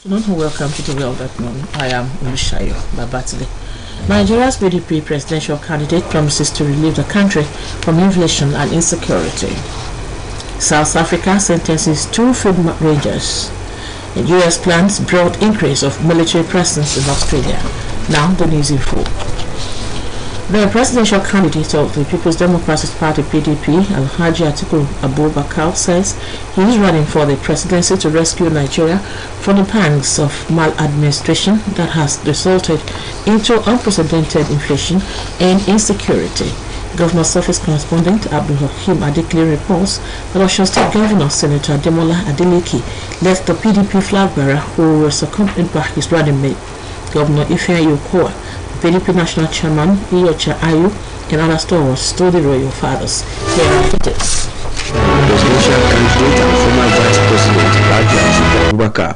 Welcome to the World at Noon. I am Ulushayo Babatile. Nigeria's PDP presidential candidate promises to relieve the country from inflation and insecurity. South Africa sentences 2 field rangers. The US plans broad increase of military presence in Australia. Now the news in full. The presidential candidate of the People's Democratic Party PDP, Alhaji Atiku Abubakar, says he is running for the presidency to rescue Nigeria from the pangs of maladministration that has resulted into unprecedented inflation and insecurity. Governor's office correspondent Abdulhakim Adekle reports that Osun State Governor Senator Ademola Adeleke left the PDP flag bearer who was accompanied by his running mate, Governor Ifeanyi Okowa, PDP National Chairman Iyocha Ayu, and other stalwarts to the royal fathers. Here are the details. Presidential candidate and former Vice President Alhaji Atiku Abubakar,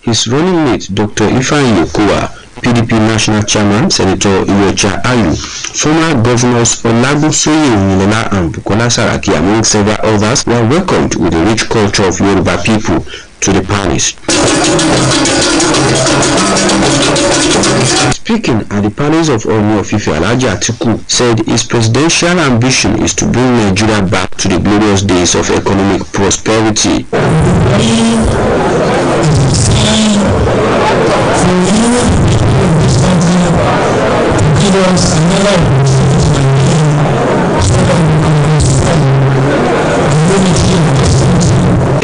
his running mate Dr. Ifeanyi Okowa, PDP National Chairman Senator Iyocha Ayu, former governors Olagunsoye Oyinlola and Bukola Saraki, among several others, were welcomed with the rich culture of Yoruba people to the palace. Speaking at the palace of Ooni of Ife, Alhaji Atiku said his presidential ambition is to bring Nigeria back to the glorious days of economic prosperity.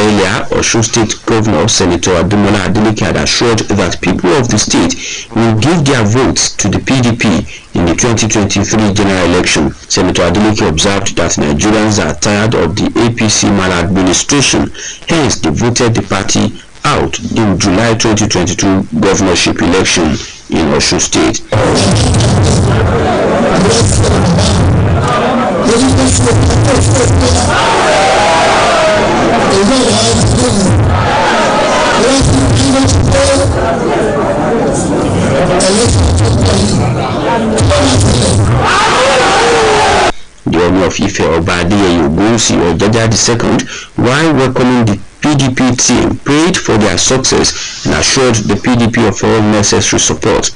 Earlier, Osun State Governor Senator Ademola Adeleke had assured that people of the state will give their votes to the PDP in the 2023 general election. Senator Adeleke observed that Nigerians are tired of the APC maladministration, hence they voted the party out in July 2022 governorship election in Osun State. The Ooni of Ife Oba Adeyeye Ogunwusi Ojaja II, while welcoming the PDP team, prayed for their success and assured the PDP of all necessary support.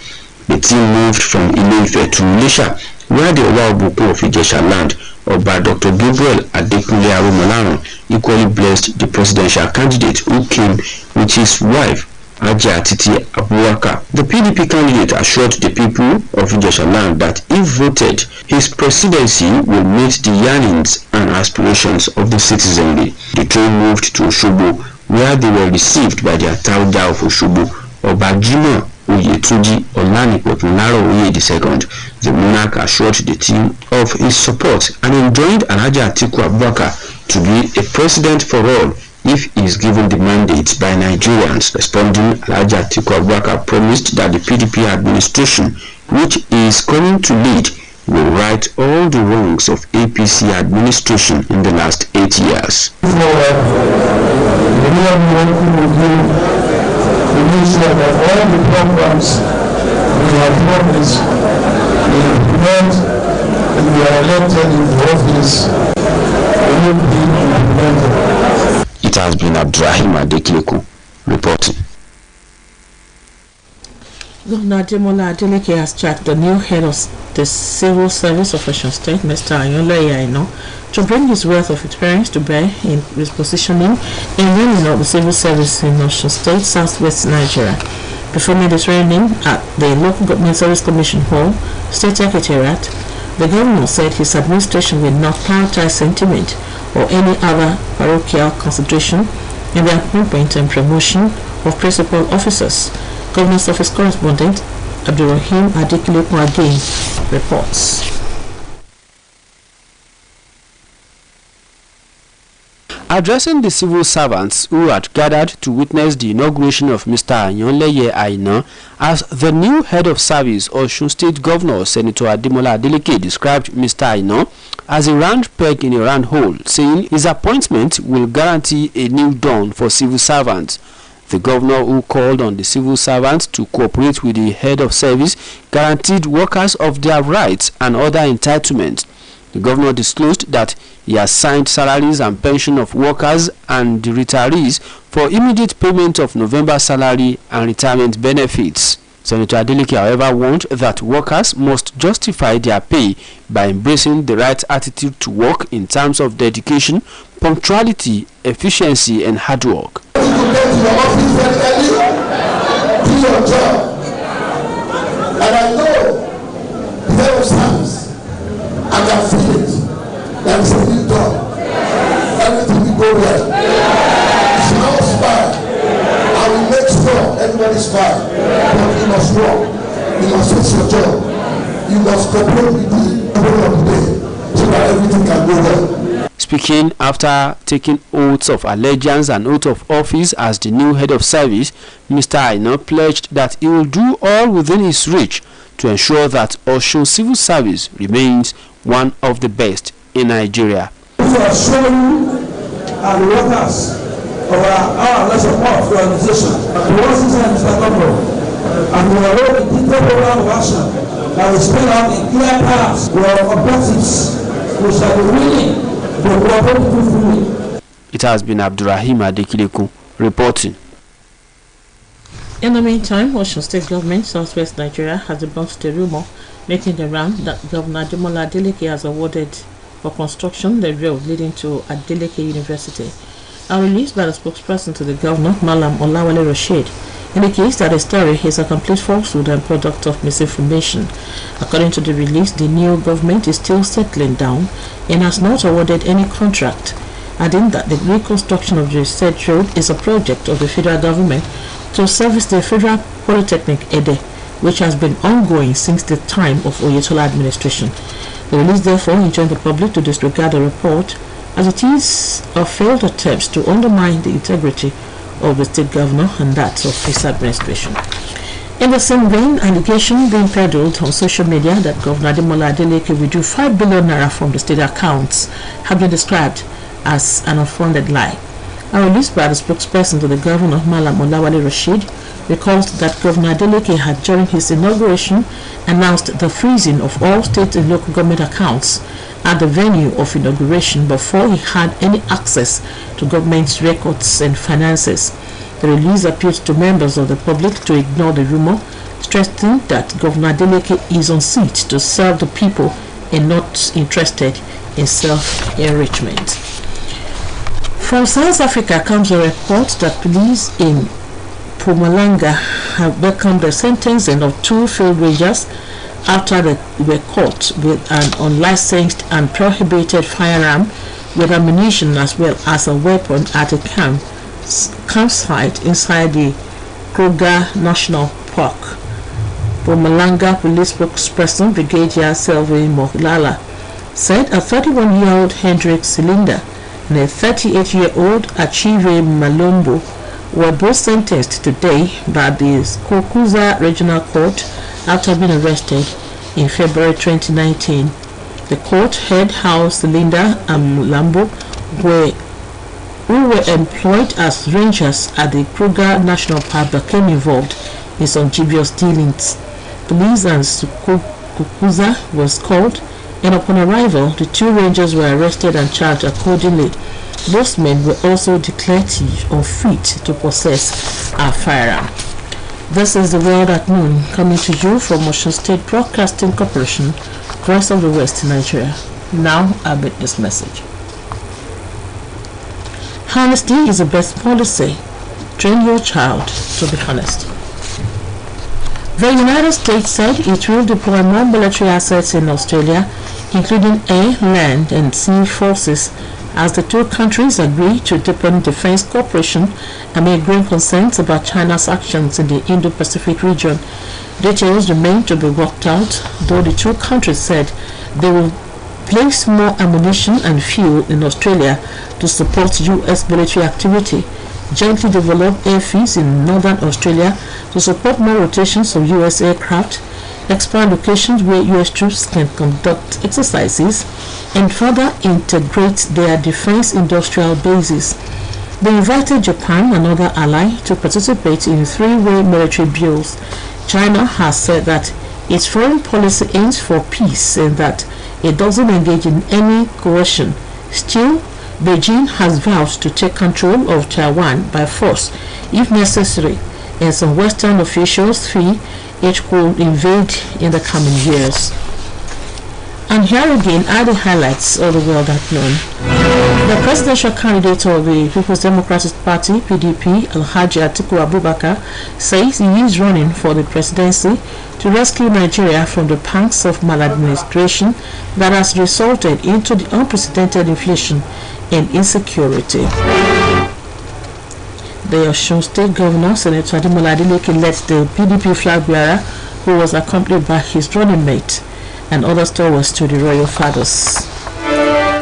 The team moved from Ile-Ife to Ilesha, where the Owa Obuku of Ijesha land, Oba Dr. Gabriel Adekunle Aromolaran, equally blessed the presidential candidate who came with his wife, Haji Atiti Abubakar. The PDP candidate assured the people of Ijesha land that if voted, his presidency will meet the yearnings and aspirations of the citizenry. The train moved to Osogbo, where they were received by the Atauda of Osogbo, Oba Jimoh Oyetunji Olanipotunlaro Oye II. The monarch assured the team of his support and enjoined Alhaji Atiku Abubakar to be a president for all if he is given the mandate by Nigerians. Responding, Alhaji Atiku Abubakar promised that the PDP administration, which he is coming to lead, will right all the wrongs of APC administration in the last 8 years. We make sure that all the programs we have promised, we implement, and we are elected in the office, will be implemented. It has been Abdulrahim Adekle reporting. Governor Ademola Adeleke has charged the new head of the Civil Service of Osun State, Mr. Anyonleye Aina, to bring his wealth of experience to bear in repositioning and running of the civil service in Osun State, southwest Nigeria. Performing this training at the Local Government Service Commission Hall, State Secretariat, the governor said his administration will not prioritize sentiment or any other parochial consideration in the appointment and promotion of principal officers. Governor's Office correspondent Abdulrahim Adekle again reports. Addressing the civil servants who had gathered to witness the inauguration of Mr. Anyonleye Aina as the new head of service, Osun State Governor Senator Ademola Adeleke described Mr. Aina as a round peg in a round hole, saying his appointment will guarantee a new dawn for civil servants. The governor, who called on the civil servants to cooperate with the head of service, guaranteed workers of their rights and other entitlements. The governor disclosed that he has signed salaries and pension of workers and the retirees for immediate payment of November salary and retirement benefits. Senator Adeleke, however, warned that workers must justify their pay by embracing the right attitude to work in terms of dedication, punctuality, efficiency, and hard work. You get to your office very early, do your job. And I know the head of service, I can feel it. That is a new done. Everything will go well. Smells fine. I will make sure everybody's fine. But you must work. You must fix your job. You must cooperate with the people of the day so that everything can go well. Speaking after taking oaths of allegiance and oath of office as the new head of service, Mr. Aina pledged that he will do all within his reach to ensure that Osun Civil Service remains one of the best in Nigeria. To assure you and the workers of our lesser part of the organization, the workers and Mr. Governor, and we are all in detailed program of action that will spell out in clear terms your objectives, which shall be winning. It has been Abdurrahim Adekileku reporting. In the meantime, Osun State Government, Southwest Nigeria, has debunked the rumor making the round that Governor Ademola Adeleke has awarded for construction the road leading to Adeleke University. A release by the spokesperson to the governor, Malam Olawale Rashid, indicates that the story is a complete falsehood and product of misinformation. According to the release, the new government is still settling down and has not awarded any contract, adding that the reconstruction of the said road is a project of the federal government to service the Federal Polytechnic Ede, which has been ongoing since the time of Oyetola administration. The release therefore enjoined the public to disregard the report, as it is a failed attempt to undermine the integrity of the state governor and that of his administration. In the same vein, allegation being peddled on social media that Governor Ademola Adeleke withdrew 5 billion naira from the state accounts have been described as an unfounded lie. A release by the spokesperson to the governor, Malam Olawale Rashid, recalls that Governor Adeleke had, during his inauguration, announced the freezing of all state and local government accounts at the venue of inauguration before he had any access to government's records and finances. The release appealed to members of the public to ignore the rumor, stressing that Governor Adeleke is on seat to serve the people and not interested in self-enrichment. From South Africa comes a report that police in Mpumalanga have welcomed the sentencing of 2 field rangers after they were caught with an unlicensed and prohibited firearm with ammunition as well as a weapon at a campsite inside the Kruger National Park. Mpumalanga Police spokesperson Brigadier Selvin Mohlala said a 31-year-old Hendrik Cylinder and a 38-year-old Achive Malombo were both sentenced today by the Kokuza Regional Court after being arrested in February 2019. The court heard how Cylinder and Malombo who were employed as rangers at the Kruger National Park, became involved in some dubious dealings. Police and Kokuza was called, and upon arrival, the 2 rangers were arrested and charged accordingly. Both men were also declared unfit to possess a firearm. This is the World at Noon, coming to you from Osun State Broadcasting Corporation, Voice of the West, Nigeria. Now I read this message. Honesty is the best policy. Train your child to be honest. The United States said it will deploy more military assets in Australia, including air, land, and sea forces, as the 2 countries agree to deepen defense cooperation amid growing concerns about China's actions in the Indo-Pacific region. Details remain to be worked out, though the 2 countries said they will place more ammunition and fuel in Australia to support U.S. military activity, jointly develop airfields in northern Australia to support more rotations of U.S. aircraft, expand locations where U.S. troops can conduct exercises, and further integrate their defense industrial bases. They invited Japan, another ally, to participate in 3-way military deals. China has said that its foreign policy aims for peace and that it doesn't engage in any coercion. Still, Beijing has vowed to take control of Taiwan by force, if necessary, and some Western officials feel it could invade in the coming years. And here again are the highlights of the world at noon. The presidential candidate of the People's Democratic Party, PDP, Alhaji Atiku Abubakar, says he is running for the presidency to rescue Nigeria from the pangs of maladministration that has resulted into the unprecedented inflation and insecurity. The Osun State Governor, Senator Ademola Adeleke, led the PDP flag bearer, who was accompanied by his running mate and other stewards to the royal fathers.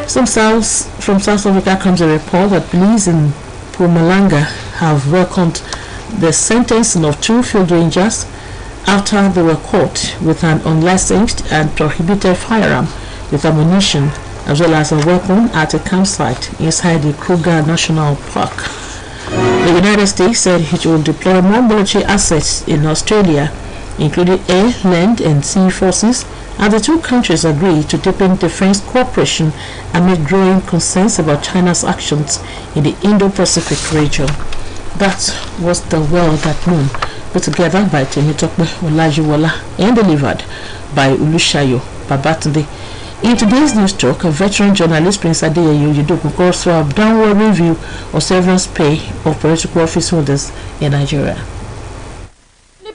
From South Africa comes a report that police in Mpumalanga have welcomed the sentencing of 2 field rangers after they were caught with an unlicensed and prohibited firearm with ammunition as well as a weapon at a campsite inside the Kruger National Park. The United States said it will deploy more military assets in Australia, including air, land, and sea forces, as the two countries agreed to deepen defense cooperation amid growing concerns about China's actions in the Indo-Pacific region. That was the world at noon, put together by Temitope Olajuwola and delivered by Ulushayo Babatunde. In today's news talk, a veteran journalist, Prince Adeyeyi Oyedoku, goes through a downward review of severance pay of political office holders in Nigeria.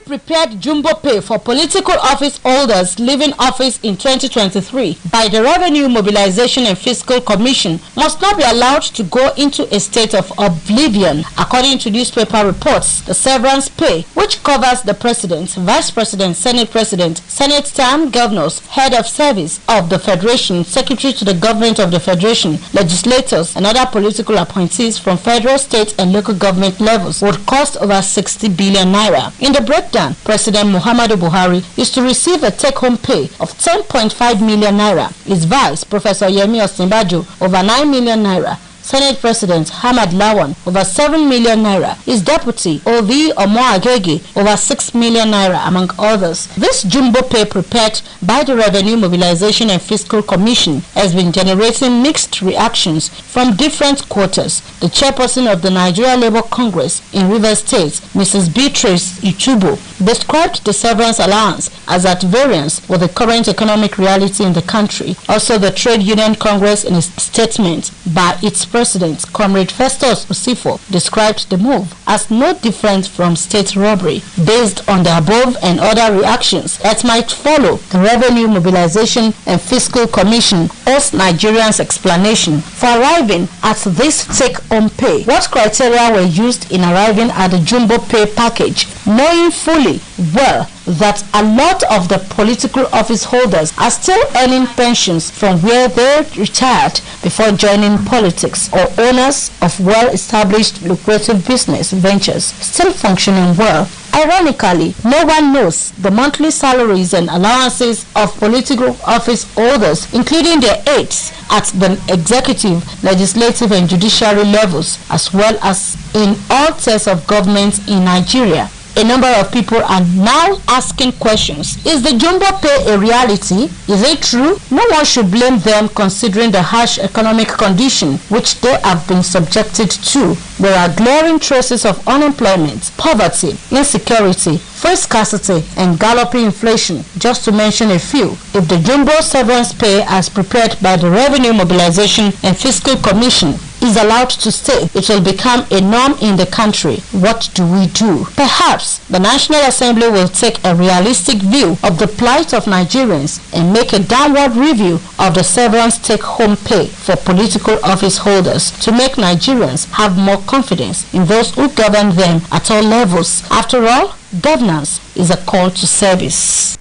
Prepared jumbo pay for political office holders leaving office in 2023 by the Revenue Mobilization and Fiscal Commission must not be allowed to go into a state of oblivion. According to newspaper reports, the severance pay, which covers the President, Vice President, Senate term governors, head of service of the Federation, Secretary to the Government of the Federation, legislators, and other political appointees from federal, state, and local government levels, would cost over 60 billion naira. In the breakdown, President Muhammadu Buhari is to receive a take-home pay of 10.5 million naira. His vice, Professor Yemi Osinbajo, over 9 million naira. Senate President Hamad Lawan, over 7 million naira. His deputy, Ovi Omoagege, over 6 million naira, among others. This jumbo pay prepared by the Revenue Mobilization and Fiscal Commission has been generating mixed reactions from different quarters. The chairperson of the Nigeria Labour Congress in Rivers State, Mrs. Beatrice Ichubo, described the severance allowance as at variance with the current economic reality in the country. Also, the Trade Union Congress, in a statement by its President, Comrade Festus Osifo, described the move as no different from state robbery. Based on the above and other reactions that might follow, the Revenue Mobilization and Fiscal Commission owes Nigerians explanation for arriving at this take-home pay. What criteria were used in arriving at the jumbo pay package, knowing fully well that a lot of the political office holders are still earning pensions from where they retired before joining politics, or owners of well-established lucrative business ventures still functioning well. Ironically, no one knows the monthly salaries and allowances of political office holders, including their aides at the executive, legislative, and judiciary levels, as well as in all tiers of government in Nigeria. A number of people are now asking questions. Is the jumbo pay a reality? Is it true? No one should blame them considering the harsh economic condition which they have been subjected to. There are glaring traces of unemployment, poverty, insecurity, food scarcity, and galloping inflation, just to mention a few. If the jumbo severance pay as prepared by the Revenue Mobilization and Fiscal Commission is allowed to stay, it will become a norm in the country. What do we do? Perhaps the National Assembly will take a realistic view of the plight of Nigerians and make a downward review of the severance take-home pay for political office holders to make Nigerians have more confidence in those who govern them at all levels. After all, governance is a call to service.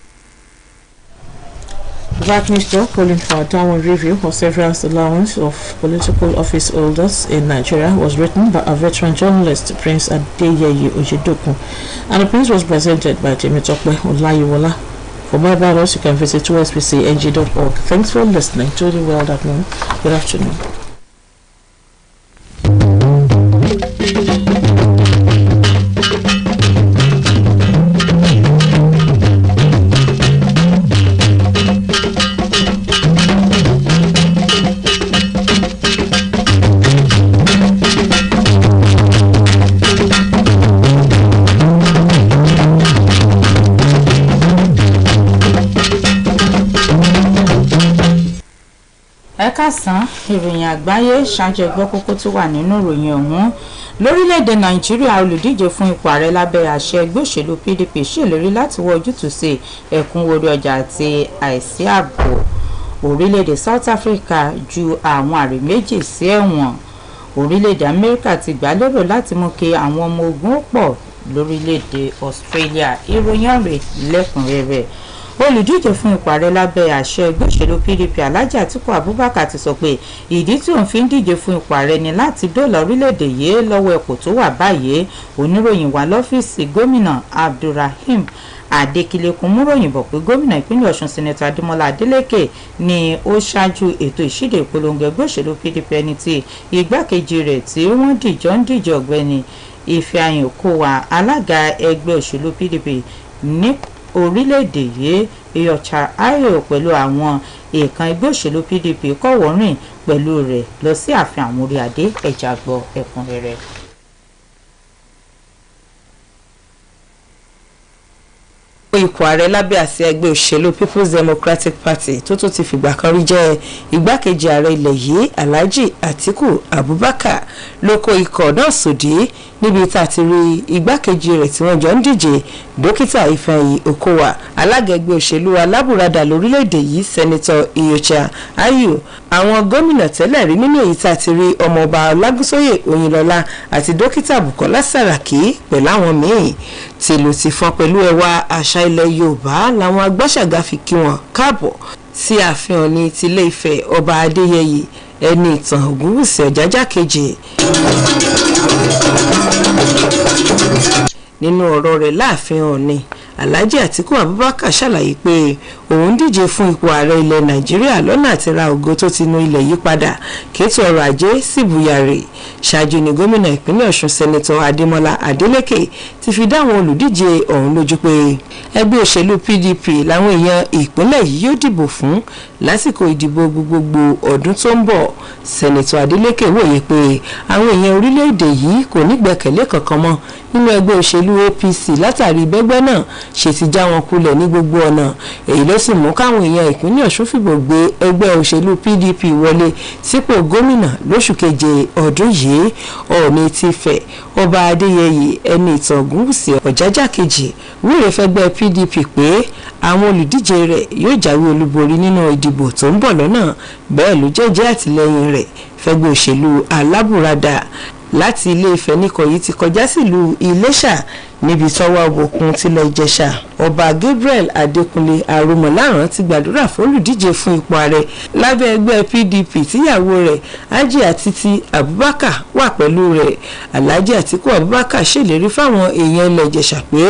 That minister calling for a downward review of severance allowance of political office holders in Nigeria was written by a veteran journalist, Prince Adeyeyi Oyedoku, and the piece was presented by Temitope Olajuwola. For more about us, you can visit OSBCNG.org. Thanks for listening to The World at Noon. Good afternoon. kásán ìròyìn àgbáyé ṣáájú ẹgbẹ́ kókó tó wà nínú ìròyìn ọ̀hún. Lórílẹ̀‐èdè Nàìjíríà, olùdíje fún ipò ààrẹ lábẹ́ àṣẹ ẹgbẹ́ òṣèlú PDP ṣèlérí láti wá ojútùú sí ẹ̀kúnwó orí ọjà àti àìsí ààbò. Orílẹ̀‐èdè South Africa ju àwọn àrè méjì sí ẹ̀wọ̀n. Orílẹ̀‐èdè Amẹ́ríkà ti gbà lérò láti mú kí àwọn ọmọ ogun ó pọ̀ lórílẹ̀‐èdè Australia. Ìròyìn ọ̀rẹ́ lẹ́kùnrẹ́rẹ́. Olùdíje fún ipò ààrẹ lábẹ́ àṣẹ ẹgbẹ́ òṣèlú PDP Alhaji Atiku Abubakar ti sọ pé ìdí tí òun fi ń díje fún ipò ààrẹ ni láti dóòlà orílẹ̀-èdè yìí lọ́wọ́ ẹ̀kọ́ tó wà báyìí. Oníròyìn wà lọ́fíìsì gómìnà Abdulrahim Adékìlẹ̀kùn múròyìn bọ̀ pé gómìnà ìpínlẹ̀ Ọ̀ṣun Sẹ́nẹ́tọ̀ Adémọ́lá Adélékè ni ó ṣáájú ètò ìṣíde ìpolongo ẹgbẹ́ òṣèlú PDP ẹni tí igbákejì rẹ̀ tí wọ́n dìjọ ń díje ọ̀gbẹ́ni Ifeanyi Okowa alága ẹgbẹ́ òṣèlú PDP ní orílẹ̀-èdè yìí Iyorchia Ayo pẹ̀lú àwọn èèkàn ẹgbẹ́ òṣèlú PDP kọ̀wọ́rìn pẹ̀lú rẹ̀ lọ sí ààfin àwọn orí adé ẹ̀jà gbọ́ ẹ̀kúnrẹ́rẹ́. Ipò ààrẹ lábẹ́ àsíá ẹgbẹ́ òṣèlú People's Democratic Party tó tún ti fìgbà kan rí jẹ́ igbákejì ààrẹ ilẹ̀ yìí Alhaji Atiku Abubakar ló kó ikọ̀ náà sòdí níbi tá a ti rí igbákejì rẹ̀ tí wọ́n jọ ń díje dókítà Ifeanyi Okowa alága ẹgbẹ́ òṣèlú alábùradà lórílẹ̀‐èdè yìí sẹ́nitọ́ Iyorchia Ayu àwọn gómìnà tẹ́lẹ̀ rí nínú èyí tá a ti rí ọmọọba Ọlágúnsóyè Oyinlọ́lá àti dókítà Bùkọ́lá Sàràkí pẹ̀lú àwọn míì tìlù ti fọ́n pẹ̀lú ẹwà àṣà ilẹ̀ Yorùbá làwọn agbáṣàgà fi kí wọn káàbọ̀ sí ààfin ní tilé Ifẹ̀ ọba Adéyẹyè ẹni ìtàn Ògúnwùsì Ọ̀jájá kejì. Nínú ọ̀rọ̀ rẹ̀ láàfin Ọ̀ọ̀ni Alhaji Atiku Abubakar ṣàlàyé pé òun díje fún ipò ààrẹ ilẹ̀ Nàìjíríà lọ́nà àti ra ògo tó ti nu ilẹ̀ yìí padà kéètò ọrọ̀ ajé sì bùyàrè. Ṣáájú ni gómìnà ìpínlẹ̀ Ọ̀ṣun Sẹ́nẹ́tọ̀ Adémọ́lá Adélékè ti fi dá àwọn olùdíje ọ̀hún lójú pé ẹgbẹ́ òṣèlú PDP làwọn èèyàn ìpínlẹ̀ yìí yóò dìbò fún lásìkò ìdìbò gbogbogbò ọdún tó ń bọ̀. Sẹ́nẹ́tọ̀ Adélékè wòye pé àwọn èèyàn orílẹ̀-èdè yìí kò ní gbẹ́kẹ̀lé kankan mọ́ nínú ẹgbẹ́ òṣèlú APC látàrí bẹ́gbẹ́ náà ṣe ti já wọn kulẹ̀ ní gbogbo ọ̀nà. Èyí ló sì mú káwọn èèyàn ìpínlẹ̀ Ọ̀ṣun fìbò gbé ẹgbẹ́ òṣèlú PDP wọlé sípò gómìnà lóṣù keje ọdún yìí. Ọọ̀ni ti Ifẹ̀ ọba Adéyẹyè ẹni ìtàn Ògúnwùsì Ọ̀jájá kejì wúre fẹ́gbẹ́ PDP pé àwọn olùdíje rẹ̀ yóò jáwé olúborí nínú ìdìbò tó ń bọ̀ lọ́nà. Bẹ́ẹ̀ ló jẹ́jẹ́ àtìlẹ́yìn rẹ̀ fẹ́gbẹ́ òṣèlú alábùradà. Láti ilé Ifẹ̀ nìkan yìí ti kọjá sílùú Iléṣà níbi tọ́wọ́ òkun tilẹ̀ Ìjẹ̀ṣà ọba Gabriel Adékúnlé Arúmọláràn ti gbàdúrà fólùdíje fún ipò ààrẹ lábẹ́ ẹgbẹ́ PDP tíyàwó rẹ̀ Hajiya Títí Abubakar wà pẹ̀lú rẹ̀. Alhaji Atiku Abubakar ṣèlérí fáwọn èèyàn ilẹ̀ Ìjẹ̀ṣà pé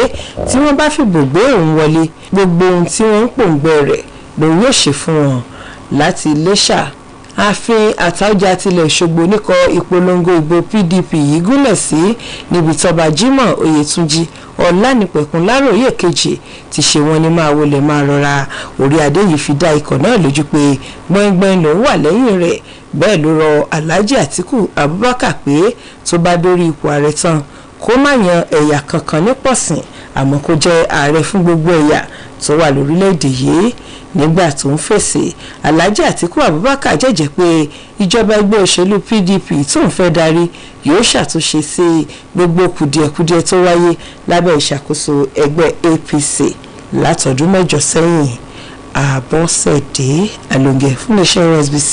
tí wọ́n bá fìbò gbé òun wọlé gbogbo ohun tí wọ́n ń pòǹgbẹ rẹ̀ lòun yóò ṣe fún wọn. Láti Iléṣà ààfin Àtaọ́jà tilẹ̀ Òṣogbo níkọ̀ ìpolongo ìbò PDP yìí gúnlẹ̀ sí níbi tọ́ba Jimoh Oyètúnjí Ọlánìpẹ̀kun Láròyè kejì ti ṣe wọn ní máa wọlé máa rọra. Orí adé yìí fi dá ikọ̀ náà lójú pé gbọ̀ngbọ̀n lòún wà lẹ́yìn rẹ̀. Bẹ́ẹ̀ ló rọ Alhaji Atiku Abubakar pé tó bá dórí ipò ààrẹ tán kó má yan ẹ̀yà kankan ní pọ̀sìn àmọ́ kó jẹ́ ààrẹ fún gbogbo ẹ̀yà tó wà lórílẹ̀‐èdè yìí. Nígbà tó ń fèsì Alhaji Atiku Abubakar jẹ́jẹ́ pé ìjọba ẹgbẹ́ òṣèlú PDP tó ń fẹ́ darí yóò ṣàtúnṣe sí gbogbo kùdìẹ̀kudiẹ tó wáyé lábẹ́ ìṣàkóso ẹgbẹ́ APC látọdún 8 sẹ́yìn. Àbọ̀sẹ̀dé Àlòǹgẹ̀ fún iléeṣẹ́ OSBC.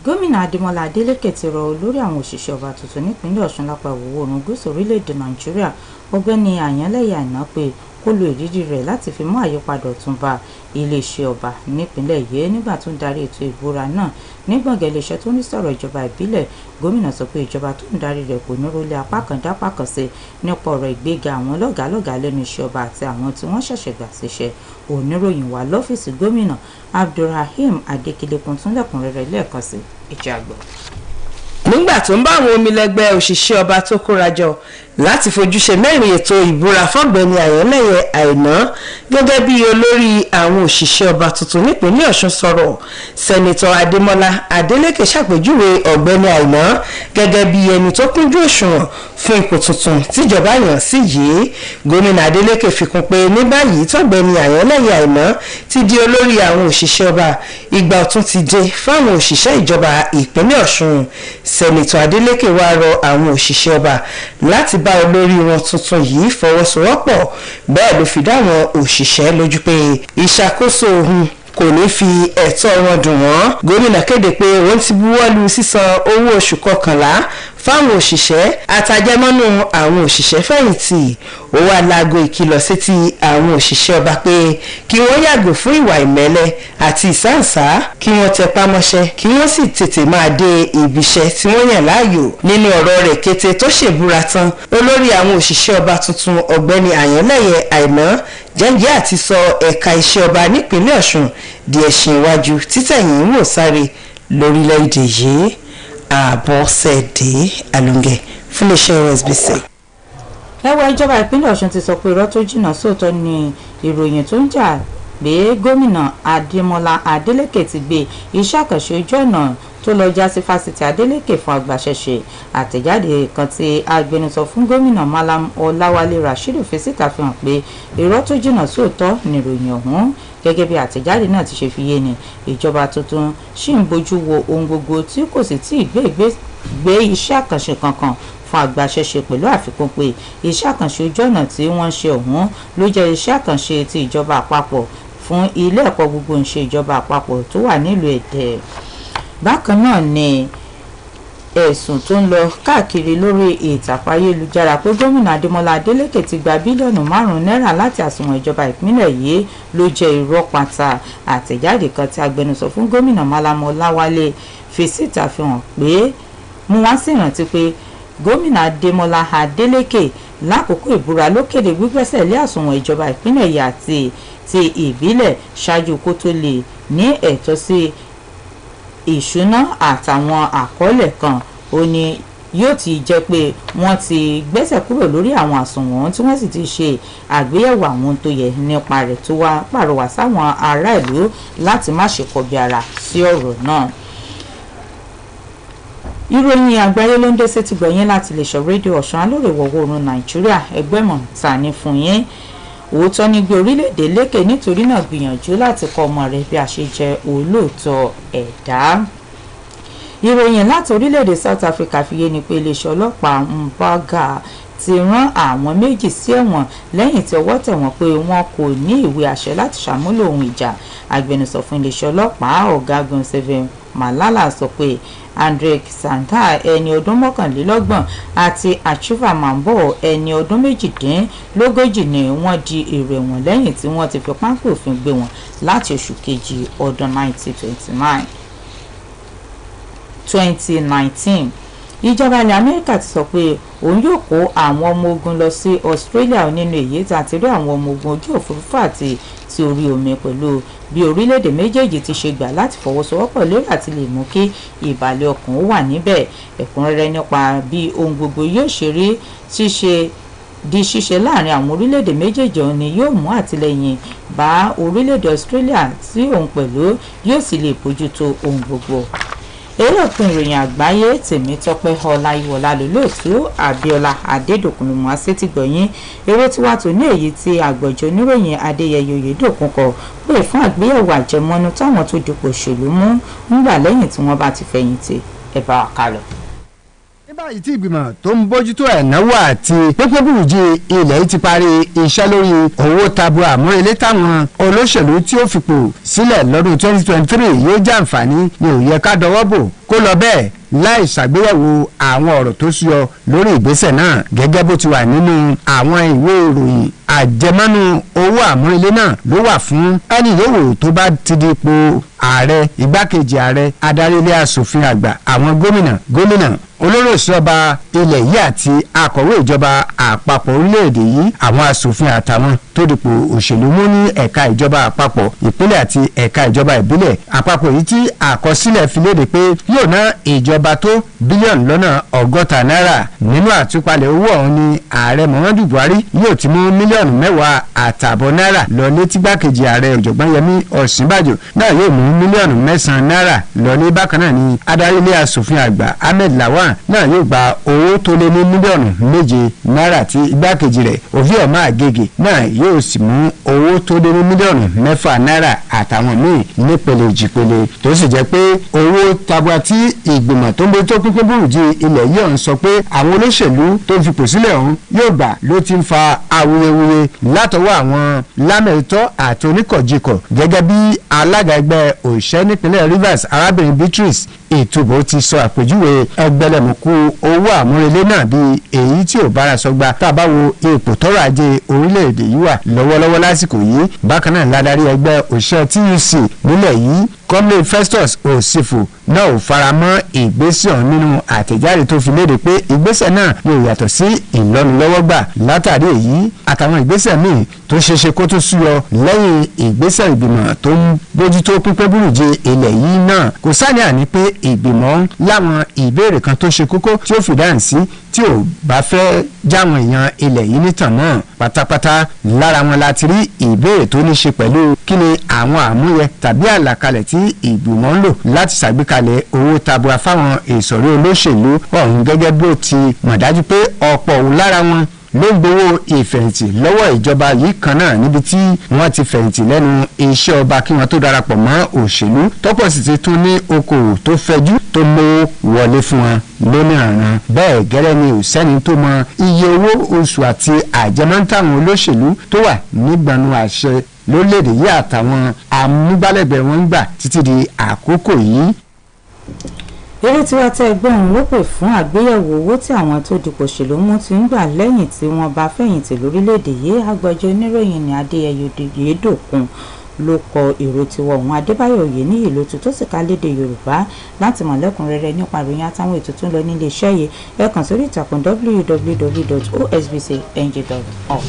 Gómìnà Adémọ́lá Adélékè ti rọ olórí àwọn òṣìṣẹ́ ọba tuntun nípínlẹ̀ Ọ̀ṣun lápá ìwọ̀ oòrùn gúúsù orílẹ̀-èdè Nàìjíríà ọ̀gbẹ́ni Àyànlẹ́yẹ Àìná pé kó lo ìrírí rẹ̀ láti fi mú àyípadà ọ̀tun bá iléeṣẹ́ ọba nípínlẹ̀ yìí nígbà tó ń darí ètò ìbúra náà ní gbọ̀ngàn iléeṣẹ́ tó ní sọ̀rọ̀ ìjọba ìbílẹ̀. Gómìnà sọ pé ìjọba tó ń darí rẹ̀ kò ní rólé apá kan dápá kan sí nípa ọ̀rọ̀ ìgbéga àwọn lọ́gàálọ́gàá lẹ́nu iṣẹ́ ọba àti àwọn tí wọ́n ṣẹ̀ṣẹ̀ gbà síṣẹ́. Oníròyìn wà lọ́fíìsì gómìnà Abdulrahim Adékìlẹ̀kùn tún lẹ́kùnrẹ́rẹ́ lẹ́ẹ̀kan sí ìjà àgbọ̀. Nígbà tó ń bá àwọn omilẹ́gbẹ́ òṣìṣẹ́ ọba tó kóra jọ láti fojúṣe mẹ́rin ètò ìbúra fọ́gbẹ́ni Àyànlẹ́yẹ Àìná gẹ́gẹ́ bí olórí àwọn òṣìṣẹ́ ọba tuntun nípínlẹ̀ Ọ̀ṣun sọ̀rọ̀. Sẹ́nitọ̀ Adémọ́lá Adélékè ṣàpèjúwe ọ̀gbẹ́ni Àìná gẹ́gẹ́ bí ẹni tó kúnjú òṣùwọ̀n fún ipò tuntun tíjọba yàn sí yìí. Gómìnà Adeleke fi kún pé ní báyìí tọ́gbẹ́ni Àyànlẹ́yẹ Àìná ti di olórí àwọn òṣìṣẹ́ ọba, ìgbà ọ̀tun ti dé fáwọn òṣìṣẹ́ ìjọba ìpínlẹ̀ Ọ̀ṣun. Sẹ́nitọ̀ Adeleke wá rọ àwọn òṣìṣẹ́ ọba láti bá olórí wọn tuntun yìí fọwọ́sowọ́pọ̀. Bẹ́ẹ̀ ló fi dá àwọn òṣìṣẹ́ lójú pé ìṣàkóso òun kò ní fi ẹ̀tọ́ wọn dùn wọ́n. Gómìnà kéde pé òun ti buwọ́lu sísan owó oṣù kọkànlá fáwọn òṣìṣẹ́ àtàjẹmọ́nú àwọn òṣìṣẹ́ fẹ̀yìntì. Ó wá láago ìkìlọ̀ sétí àwọn òṣìṣẹ́ ọba pé kí wọ́n yàgò fún ìwà ìmẹ́lẹ́ àti ìsáǹsá, kí wọ́n tẹpá mọ́ṣẹ́, kí wọ́n sì tètè máa dé ibiṣẹ́ tí wọ́n yàn láàyò. Nínú ọ̀rọ̀ rẹ̀ kété tó ṣèbúra tán, olórí àwọn òṣìṣẹ́ ọba tuntun ọ̀gbẹ́ni Àyànlẹ́yẹ Àìná jẹ́ǹjẹ́ àti sọ ẹ̀ka iṣẹ́ ọba nípínlẹ̀ Ọ̀ṣun di ẹ̀sìn iwájú títẹ̀yìn ń wò sáré lórílẹ̀‐èdè yìí. Àbọ̀sẹ̀dé Alóńgẹ̀ fún iléeṣẹ́ OSBC. ẹwà ìjọba ìpínlẹ̀ Ọ̀ṣun ti sọ pé irọ́ tó jìnnà sóòótọ́ ni ìròyìn tó ń jà pé gómìnà Adémọ́lá Adélékè ti gbé iṣẹ́ àkànṣe ojú ọ̀nà tó lọ já sí fásitì Adélékè fún agbaṣẹ́ṣe. Àtẹ̀jáde kan tí agbẹnusọ fún gómìnà Malam Ọláwálé Rasheed fi síta fi hàn pé irọ́ tó jìnnà sóòótọ́ ni ìròyìn ọ̀hún. Gẹ́gẹ́ bí àtẹ̀jáde náà ti ṣe fi yé ni ìjọba tuntun ṣì ń bójú wo ohun gbogbo tí kò sì tí ì gbé iṣẹ́ àkànṣe kankan fún agbaṣẹ́ṣe, pẹ̀lú àfikún pé iṣẹ́ àkànṣe ojú ọ̀nà tí wọ́n ń ṣe ọ̀hún ló jẹ́ iṣẹ́ àkànṣe ti ìjọba àpapọ̀ fún ilé ẹ̀kọ́ gbogbo ńṣe ìjọba àpapọ̀ tó wà nílùú Ẹdẹ. Bákan náà ni ẹ̀sùn tó ń lọ káàkiri lórí ìtàkùn ayélujára pé gómìnà Adémọ́lá Adélékè ti gba bílíọ̀nù 5 náírà láti àsùnwọ̀n ìjọba ìpínlẹ̀ yìí ló jẹ́ irọ́ pátá. Àtẹ̀jáde kan tí agbẹnusọ fún gómìnà Malam Ọláwálé fi síta fi hàn pé mú wá sí ìrántí pé gómìnà Adémọ́lá Adélékè lákòókò ìbúra ló kéde gbígbẹ́sẹ̀ lé àsùnwọ̀n ìjọba ìpínlẹ̀ yìí àti ti ìbílẹ̀ ṣáájú kó tó lè ní ẹ̀tọ́ sí ìṣúná àtàwọn àkọọ́lẹ̀ kan. Ó ní yóò ti jẹ́ pé wọ́n ti gbẹ́sẹ̀ kúrò lórí àwọn àsùnwọ̀n tí wọ́n sì ti ṣe àgbéyẹ̀wò àwọn tó yẹ nípa rẹ̀, tó wá pàrọwà sáwọn ará ìlú láti má ṣe kọbi ara sí ọ̀rọ̀ náà. Ìròyìn àgbáyé ló ń dé sétí gbọ̀nyìn láti lè ṣọ rédíò Ọ̀ṣun alórèwọ̀wọ̀ oòrùn Nàìjíríà. ẹgbẹ́mọ̀ ta ni fún yín. Òótọ́ ní gbé orílẹ̀-èdè lékè, nítorí náà gbìyànjú láti kọ́ ọmọ rẹ̀ bí a ṣe jẹ́ olóòótọ́ ẹ̀dá. Ìròyìn láti orílẹ̀-èdè South Africa fi yé ni pé iléeṣẹ́ ọlọ́pàá Mbaga ti rán àwọn méjì sí ẹ̀wọ̀n lẹ́yìn tí ọwọ́ tẹ̀ wọ́n pé wọn kò ní ìwé àṣẹ láti ṣàmúlò ohun ìjà. Agbẹnusọ fún iléeṣẹ́ ọlọ́pàá ọ̀gágun Seven Malala sọ pé Andre Santa ẹni ọdún 31 àti Achieva Mambo ẹni ọdún 18 ni wọ́n di èrò ẹ̀wọ̀n lẹ́yìn tí wọ́n ti fi páńpẹ́ òfin gbé wọn láti oṣù kejì ọdún 2019. Ìjọba ilẹ̀ Amẹ́ríkà ti sọ pé òun yóò kó àwọn ọmọ ogun lọ sí Australia nínú èyí tí a ti rí àwọn ọmọ ogun ojú òfurufú àti ti orí omi, pẹ̀lú bí orílẹ̀-èdè méjèèjì ti ṣe gbà láti fọwọ́sowọ́pọ̀ lórí àti lè mú kí ìbàlẹ̀ ọkàn wà níbẹ̀. Ẹ̀kúnrẹ́rẹ́ nípa bí ohun gbogbo yóò ṣe rí di ṣíṣe láàrin àwọn orílẹ̀-èdè méjèèjì ọ̀hún ni yóò mú àtìlẹ́yìn bá orílẹ̀-èdè Australia tí òun pẹ̀lú yóò sì lè bójútó ohun gbogbo. Èyí òpin ìròyìn àgbáyé Tèmítọ́pẹ́ Ọláyíwọlá lólóòtú Abíọ́lá Adédòkun ni mo á sétí gbọ̀yìn. Eré tí wàá tó ní èyí tí àgbọ̀jọ oníròyìn Adéyẹyẹ Oyèdòkun kọ pé fún àgbéyẹ̀wò àjẹmọ́nú táwọn tó dupò òṣèlú mú ń gbà lẹ́yìn tí wọ́n bá ti fẹ̀yìntì. Ẹ bá wa kálọ. ní báyìí tí ìgbìmọ̀ tó ń bójútó ẹ̀náwó àti pínpín burújí ilẹ̀ yìí ti parí iṣẹ́ lórí owó tabua àmúrelé táwọn olóṣèlú tí ó fipò sílẹ̀ lọ́dún 2023 yóò jàǹfààní ni ò yẹ ká dọwọ́ bò kó lọ bẹ́ẹ̀ láì ṣàgbéyẹ̀wò àwọn ọ̀rọ̀ tó súyọ lórí ìgbésẹ̀ náà gẹ́gẹ́ bó ti wà nínú àwọn ìwé ìròyìn àjẹmọ́nú owó àmúrelé náà ló wà fún ẹni yòówù tó bá ti di ipò ààrẹ igbákejì ààrẹ adarí ilé asòfin àgbà àwọn gómìnà olórí ìṣọba ilẹ̀ yìí àti akọ̀wé ìjọba àpapọ̀ orílẹ̀-èdè yìí àwọn asòfin àtàwọn tó dipò òṣèlú mú ní ẹ̀ka ìjọba àpapọ̀ ìpínlẹ̀ àti ẹ̀ka ìjọba ìbílẹ̀ àpapọ̀ yìí tí àkọsílẹ̀ fi léde pé yóò ná ìjọba tó bílíọ̀nù lọ́nà 60 náírà. Nínú àtúpalẹ̀ owó ọ̀hún ni ààrẹ Muhammadu Buhari yóò ti mú mílíọ̀nù 10.5 náírà lọ létí gbákejì ààrẹ ọ̀jọ̀gbọ́n Yẹmí Ọ̀ṣínbàjò náà yóò mú mílíọ̀nù 9 náírà lọ lé. Bákan náà ni adarí ilé asòfin àgbà Ahmed Lawan náà yóò gba owó tó lé ní mílíọ̀nù 7 náírà tí igbákejì rẹ̀ Ovioma Agege náà yóò sì mú owó tó lé ní mílíọ̀nù 6 náírà àtàwọn míì nípele ìjìpele tó sì jẹ́ pé owó tabua tí ìgbìmọ̀ tó ń bẹ tó pínpín burújí ilẹ̀ yìí ọ̀hún sọ pé àwọn olóṣèlú tó ń fipò sílẹ̀ ọ̀hún yóò gbà ló ti ń fa awuyewuye látọwọ́ àwọn lámẹ̀tọ́ àti oníkọ̀jikọ̀ gẹ́gẹ́ bí alága ẹgbẹ́ òṣìṣẹ́ nípínlẹ̀ Rivers arábìnrin Beatrice Ìtúbọ̀ ti sọ àpèjúwe ẹgbẹ̀lẹ̀mùkú owó àmúrelé náà bí èyí tí ò bára sọgbà tá a bá wo ipò tọrọ ajé orílẹ̀-èdè yìí wà lọ́wọ́lọ́wọ́ lásìkò yìí bákan náà ládarí ẹgbẹ́ òṣìṣẹ́ TUC nílẹ̀ yìí Comrade Festus Osifo náà ò faramọ́ ìgbésẹ̀ ọ̀hún nínú àtẹ̀jáde tó fi léde pé ìgbésẹ̀ náà yóò yàtọ̀ sí ìlọ́nilọ́wọ́gbà látàrí èyí àtàwọn ìgbésẹ̀ míì tó ṣeéṣe kó tó súyọ lẹ́yìn ìgbésẹ̀ ìgbìmọ̀ tó ń bójútó pípẹ́ burújí ilẹ̀ yìí náà kò sáni àní pé ìgbìmọ̀ láwọn ìbéèrè kan tó ṣe kókó tí ó fi dáhùn sí tí ò bá fẹ́ jáwọn èèyàn ilẹ̀ yìí nítàn náà pátápátá lára wọn láti rí ìbéèrè tó ní ṣe pẹ̀lú kí ni àwọn àmúyẹ tàbí àlàkalẹ̀ tí ìgbìmọ̀ ń lò láti ṣàgbékalẹ̀ owó tabua fáwọn ìsọ̀rí olóṣèlú ọ̀hún gẹ́gẹ́ bó ti mọ̀ dájú pé ọ̀pọ̀ òun lára wọn ló ń gbowó ìfẹ̀yìntì lọ́wọ́ ìjọba yìí kan náà níbi tí wọ́n ti fẹ̀yìntì lẹ́nu iṣẹ́ ọba kí wọ́n tó darapọ̀ mọ́ òṣèlú tọ́pọ̀ sì ti tún ní okòwò tó fẹ̀jú tó mówó wọlé fún wọn lónìrànràn bẹ́ẹ̀ gẹ́rẹ́ ni ò sẹ́ni tó mọ iye owó oṣù àti àjẹmọ́ntàwọn olóṣèlú tó wà nígbànú àṣẹ lórílẹ̀‐èdè yìí àtàwọn amúgbálẹ́gbẹ̀ẹ́ wọn ń gbà títí di àkókò yìí. eré tí wàá tẹ ẹgbẹ́ òun ló pè fún àgbéyẹ̀wò owó tí àwọn tó dipò òṣèlú mú ti ń gbà lẹ́yìn tí wọ́n bá fẹ̀yìntì lórílẹ̀‐èdè yìí agbẹjọ́ oníròyìn ní Adéyẹyẹ Oyèdòkun ló kọ èrò tiwọn òun Adébáyọ̀ Oyèníyì ló tu tó sì ká lédè Yorùbá láti mọ̀ lẹ́kùnrẹ́rẹ́ nípa ìròyìn àtàwọn ètò tó ń lọ nílé iṣẹ́ yìí ẹ kàn sórí ìtàkùn www.osbcng.org.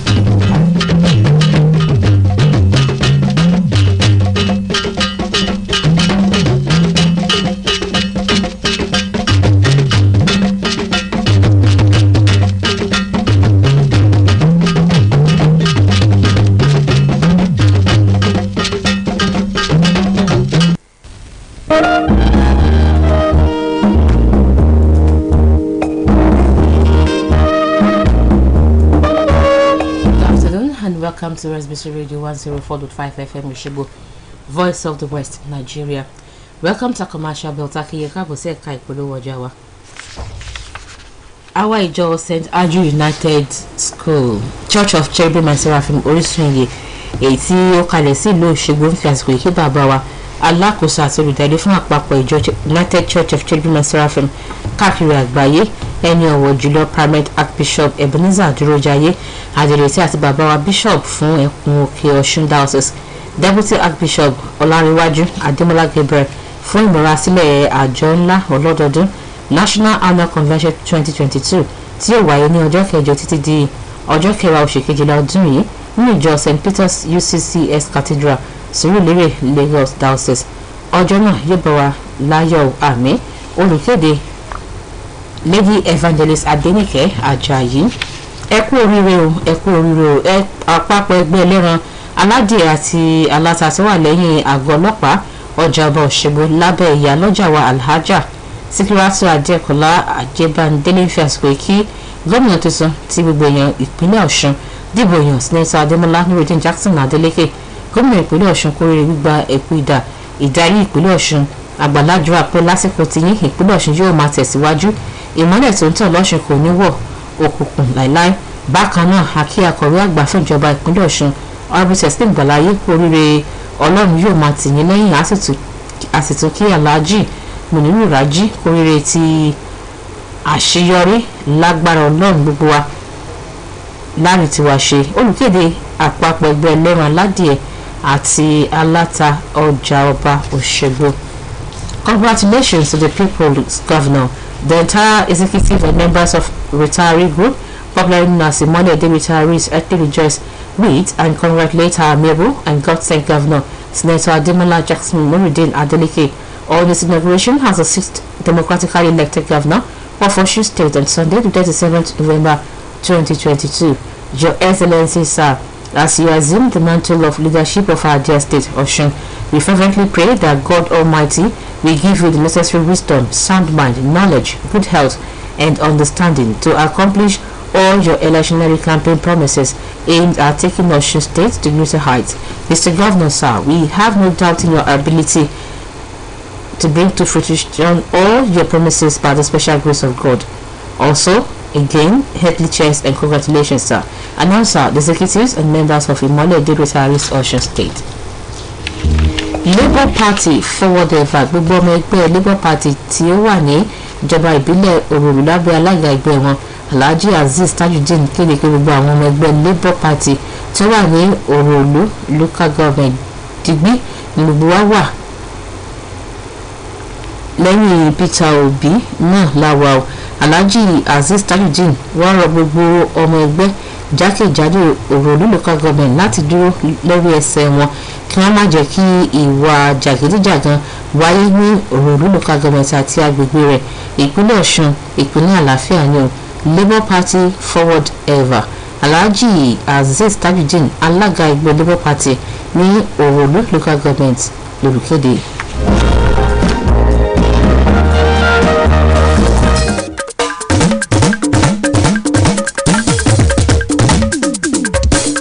Welcome to OSBC Radio 104.5 FM Osogbo, Voice of the West, Nigeria. Welcome to Commercial Beltaki Yekabose Eka Ìpolówó ọjà wa. Our ìjọ St. Andrew United School, Church of Cherubim and Seraphim Orísun èyí tí ó kalẹ̀ sí ìlú Òṣogbo ń fi àsìkò ìké bàbá wa alákòóso àti olùdarí fún àpapọ̀ ìjọ United Church of Cherubim and Seraphim káàkiri àgbáyé ẹni ọ̀wọ̀ jùlọ Primate Archbishop Ebenezer Dúrójayé àdìrẹ́tì àti bàbá wa Bishop fún ẹkùn Òkè Ọ̀ṣun Diocese Deputy Archbishop Ọláníwájú Adémọ́lá Gabriel fún ìmúrasílẹ̀ àjọ ńlá ọlọ́dọọdún National Annual Convention 2022 tí yóò wáyé ní ọjọ́ kẹjọ títí di ọjọ́ kẹwàá oṣù kejìlá ọdún yìí ní ìjọ St. Peter's UCCS Cathedral Surulere Lagos Diocese. Ọjọ́ náà yóò bá wa láyọ̀ àmín. Olùkéde Lady Evangelist Adenike Ajayi. Ẹ kú oríire o, ẹ kú oríire o. Àpapọ̀ ẹgbẹ́ ẹlẹ́ran aládìẹ àti aláta tó wà lẹ́yìn àgọ́ ọlọ́pàá ọjà ọba Òṣogbo lábẹ́ ìyálọ́jà wa Alhaja Síkírátù Adékọlá Ajébándélé fi àsìkò kí gómìnà tuntun tí gbogbo èèyàn ìpínlẹ̀ Ọ̀ṣun dìbò yàn Senator Adémọ́lá Nurudeen Jackson Adeleke gómìnà ìpínlẹ̀ Ọ̀ṣun kórìíre gbígba ẹ̀kú ìdarí ìpínlẹ̀ Ọ̀ṣun àgbàládùúrà pé lásìkò tí yín ìpínlẹ̀ Ọ̀ṣun yóò máa tẹ̀síwájú ìmọ́lẹ̀ tó ń tàn lọ́ṣun kò ní wọ̀ òkùnkùn láíláí. Bákan náà àkí akọ̀wé àgbà fún ìjọba ìpínlẹ̀ Ọ̀ṣun ọ̀rẹ́bù tẹ̀sílẹ̀ gbàláyé oríire Ọlọ́run yóò máa tì yín lẹ́yìn àsìtò kí Alhaji Muniru Raji oríire ti àṣeyọrí lágbára Ọlọ́run gbogbo wa láàrin tiwa ṣe. Olùkéde àpapọ̀ ẹgbẹ́ ẹlẹ́ran aládìẹ àti aláta ọjà ọba Òṣogbo. Congratulations to the people's governor, the entire executive and members of retiree group, popularly known as the Monday Day retirees, earthly rejoice with and congratulate our amiable and God-sent governor, Senator Ademola Jackson Nurudeen Adeleke, on his inauguration as the 6th democratically elected governor of Osun State on Sunday, the 27th November 2022. Your Excellency, sir, as you assume the mantle of leadership of our dear state, Osun, we fervently pray that God Almighty We give you the necessary wisdom, sound mind, knowledge, good health, and understanding to accomplish all your electionary campaign promises aimed at taking Osun State to greater heights. Mr. Governor, sir, we have no doubt in your ability to bring to fruition all your promises by the special grace of God. Also, again, hearty cheers and congratulations, sir. Announcer, the executives and members of Imole Retirees Osun State. Labour Party forward ever gbogbo ọmọ ẹgbẹ́ Labour Party tí ó wà ní ìjọba ìbílẹ̀ Òròlù lábẹ́ alága ẹgbẹ́ wọn Alhaji Azeez Tajudeen kéde pé gbogbo àwọn ọmọ ẹgbẹ́ Labour Party tí ó wà ní Òròlù local government Digbi ní gbogbo wa wà lẹ́yìn Peter Obi náà láwa o. Alhaji Azeez Tajudeen wọ́n rọ gbogbo ọmọ ẹgbẹ́ jákèjádò Òròlù local government láti dúró lórí ẹsẹ̀ wọn kí wọ́n má jẹ́ kí ìwà jàgídíjàgan wáyé ní Òròlù local government àti agbègbè rẹ̀. Ìpínlẹ̀ Ọ̀ṣun ìpínlẹ̀ àlàáfíà ni o. Labour Party forward ever. Alhaji Azeez Tajudeen alága ẹgbẹ́ Labour Party ní Òròlù local government lórúkéde.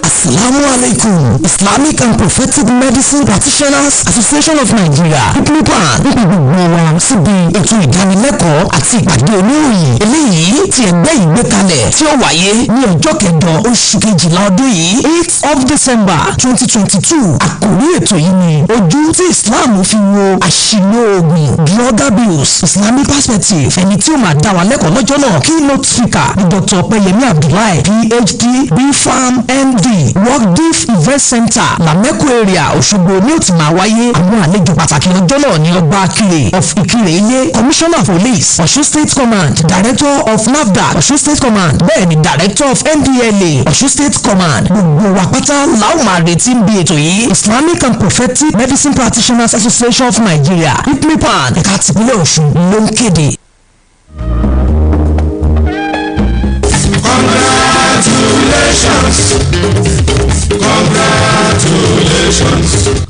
Assalamu alaikum. Islamic and Prophetic Medicine Practitioners Association of Nigeria IPMAN gbogbo wa síbi ètò ìdánilẹ́kọ̀ọ́ àti ìpàdé oníròyìn eléyìí tí ẹgbẹ́ yìí gbé kalẹ̀ tí ó wáyé ní ọjọ́ kẹjọ oṣù kejìlá ọdún yìí 8th of December 2022. Àkòrí ètò yìí ni ojú tí Islam fi wo àṣìlò oògùn drug abuse Islamic perspective. Ẹni tí ó máa dá wa lẹ́kọ̀ọ́ lọ́jọ́ náà keynote speaker ni Dr. Peyemi Abdullahi PhD BPharm MD Workdiff Event Center Lamẹ́kọ̀ area Òṣogbo ní ó ti máa wáyé. Àwọn àlejò pàtàkì ọjọ́ náà ní ọba Akire of Ìkirè Ilé, Commissioner of Police Osun State Command, Director of NAFDAC Osun State Command, bẹ́ẹ̀ ni Director of NDLA Osun State Command. Gbogbo wa pátá láwọn máa retí ń bí ètò yìí. Islamic and Prophetic Medicine Practitioners Association of Nigeria IPMAN ẹ̀ka tìpínlẹ̀ Ọ̀ṣun ló ń kéde.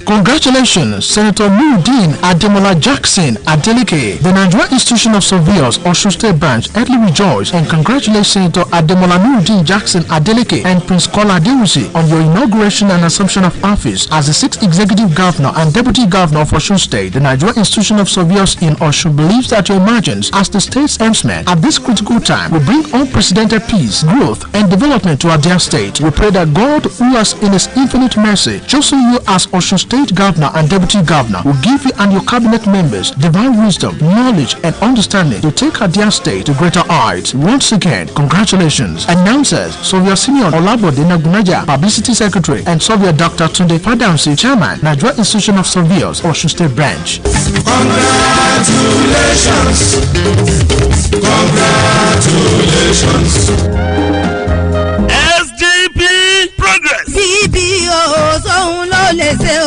Congratulations, Senator Nuruddin Ademola Jackson Adeleke. The Nigerian Institution of Surveyors, Osun State Branch, early rejoice and congratulate Senator Ademola Nuruddin Jackson Adeleke and Prince Kola Adewusi on your inauguration and assumption of office as the 6th Executive Governor and Deputy Governor of Osun State. The Nigerian Institution of Surveyors in Osun believes that your emergence as the state's helmsman at this critical time will bring unprecedented peace, growth, and development to our dear state. We pray that God, who has in His infinite mercy chosen you as Osun State Governor and Deputy Governor, will give you and your cabinet members divine wisdom, knowledge, and understanding to take our dear state to greater heights. Once again, congratulations. Announcers, Surveyor Simeon Olabode Nagunaja, Publicity Secretary, and Surveyor Dr. Tunde Fadamsi, Chairman, Nigeria Institution of Surveyors, Osun State Branch. Congratulations. Congratulations. SDP Progress. CBO sóhun ló lè ṣe o.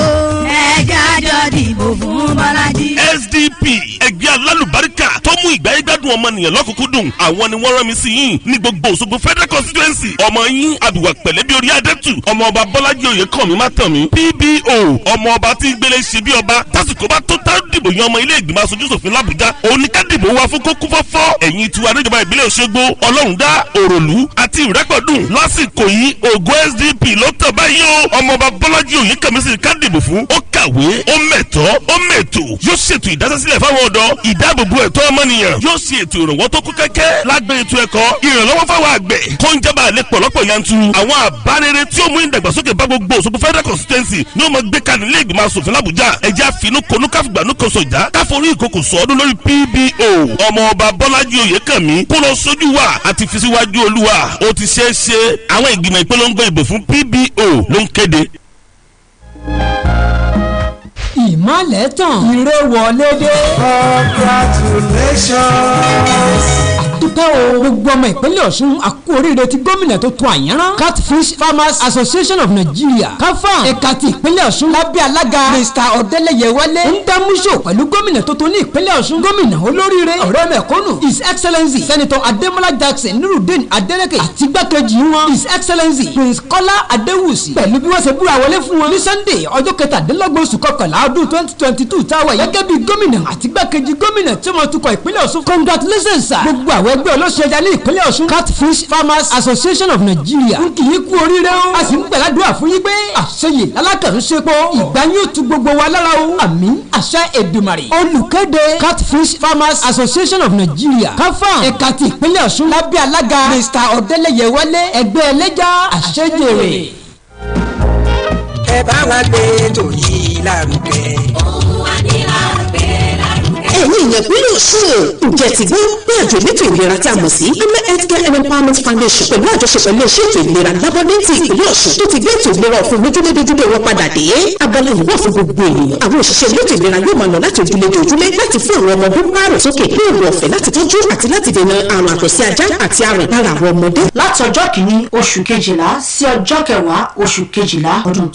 Ẹja jọ dìbò fún Bọ́lájí. SDP ẹgbẹ́ alálùbáríkà tó mú ìgbáyégbádùn ọmọnìyàn lọ́kùnkúndùn. Àwọn ni wọ́n rán mi sí yín ní gbogbo Òṣogbo Federal Constituency. Ọmọ yín àdùwà pẹ̀lẹ́ bí orí adẹ́tù. Ọmọ ọba Bọ́lájí Oyèkánmi má tàn mí. PBO ọmọ ọba tí gbélé ṣe bí ọba. Tásìkò bá tó tá dìbò yan ọmọ ilé ìgbìmọ̀ aṣojú-ṣòfin l'Ábùjá. Òun ni ká dìbò wa fún kókó fọ́fọ́. Ẹ̀yin tiwa níjọba ìbílẹ̀ Òṣogbo, Ọlọ́rundá, Òròlú àti Ìrẹ́pọ̀dùn. Lásìkò yìí ògo SDP ló tàn báyìí o. Ọmọ ọba Bọ́lájí Oyèkánmi sì ká dìbò fún. Ó kàwé, ó mẹ̀tọ́, ó mẹ̀tò. Yóò ṣètò ìdásílẹ̀ fáwọn ọ̀dọ́, ìdáàbòbò ẹ̀tọ́ ọmọnìyàn. Yóò ṣe ètò ìrànwọ́ tó kún kẹ́kẹ́ lágbé ètò ẹ̀kọ́, ìrànlọ́wọ́ fáwọn àgbẹ̀ kó ń jábà lè pọ̀lọ́pọ̀ yanturu. Àwọn àbárere tí ó mú ìdàgbàsókè bá gbogbo Òṣogbo Federal Constituency ni ó máa gbé kalẹ̀ ilé ìgbìmọ̀ aṣòfin l'Ábùjá. Ẹ̀jẹ̀ àfinú konú káfígbànú kan sọ̀jà káforí ìkòkò sọ́ọ́dún lórí PBO. Ọmọ ọba Bọ́lájí Oyèkánmi kó lọ sójú wa àti fi síwájú Olúwa. Ó ti ṣeé ṣe àwọn ìgbìmọ̀ ìpolongo ìbò fún PBO ló ń kéde. Ìmọ̀lẹ̀ tàn ire wọlé dé. Congratulations. tán o gbogbo ọmọ ìpínlẹ̀ Ọ̀ṣun àkú oríire ti gómìnà tó tún àyànrán Catfish Farmers Association of Nigeria káfáàn ẹ̀ka ti ìpínlẹ̀ Ọ̀ṣun lábẹ́ alága Mr. Ọ̀dẹ́lẹ̀yẹ Wálé ń dámúṣò pẹ̀lú gómìnà tó tún ní ìpínlẹ̀ Ọ̀ṣun gómìnà olóríire ọ̀rẹ́ mẹ̀kúnnù His Excellency Senator Ademola Jackson Nurudeen Adeleke àti igbákejì wọn His Excellency Prince Kọ́lá Adéwùsì pẹ̀lú bí wọ́n ṣe búra wọlé fún wọn ní Sunday ọjọ́ kẹtàdínlọ́gbọ̀n oṣù kọkànlá ọdún 2022 táwa yìí gẹ́gẹ́ bí gómìnà àti igbákejì gómìnà tí wọ́n tukọ̀ ìpínlẹ̀ Ọ̀ṣun congratulations sir gbogbo àwọn ẹgbẹ́ olóṣèjà ní ìpínlẹ̀ Ọ̀ṣun Catfish Farmers Association of Nigeria ń kì í kú oríire o a sì ń gbàládùá fún yín pé àṣeyè alákànṣepọ̀ ìgbà yóò tu gbogbo wa lára o àmín àṣẹ Èdùmàrè olùkéde Catfish Farmers Association of Nigeria káfáàn ẹ̀ka ti ìpínlẹ̀ Ọ̀ṣun lábẹ́ alága Mr. Ọ̀dẹ́lẹ̀yẹ Wálé ẹgbẹ́ ẹlẹ́jà àṣẹjèrè. ẹ bá wa gbé ètò yìí lárugẹ. ohun wa ní lárugẹ lárugẹ. ẹ̀yin ìyẹn pínlẹ̀ Ọ̀ṣun ǹjẹ́ ti gbọ́ pé àjọ elétò ìlera tí a mọ̀ sí Women Healthcare and Empowerment Foundation pẹ̀lú àjọṣepọ̀ ilé iṣẹ́ ètò ìlera lábọ́dẹ́ntì ìpínlẹ̀ Ọ̀ṣun tó ti gbé ètò ìlera ọ̀fun lójúlédójúlé wọn padà dé abala yìí wà fún gbogbo ènìyàn àwọn òṣìṣẹ́ elétò ìlera yóò máa lọ láti ojúlé láti fún àwọn ọmọ ọdún márùn sókè ní èrò ọ̀fẹ́ láti tọ́jú àti láti dènà àrùn àtọ̀sí ajá àti àrùn lára àwọn ọmọdé. látọjọ́ kìíní oṣù kejìlá sí ọjọ́ kẹwàá oṣù kejìlá ọdún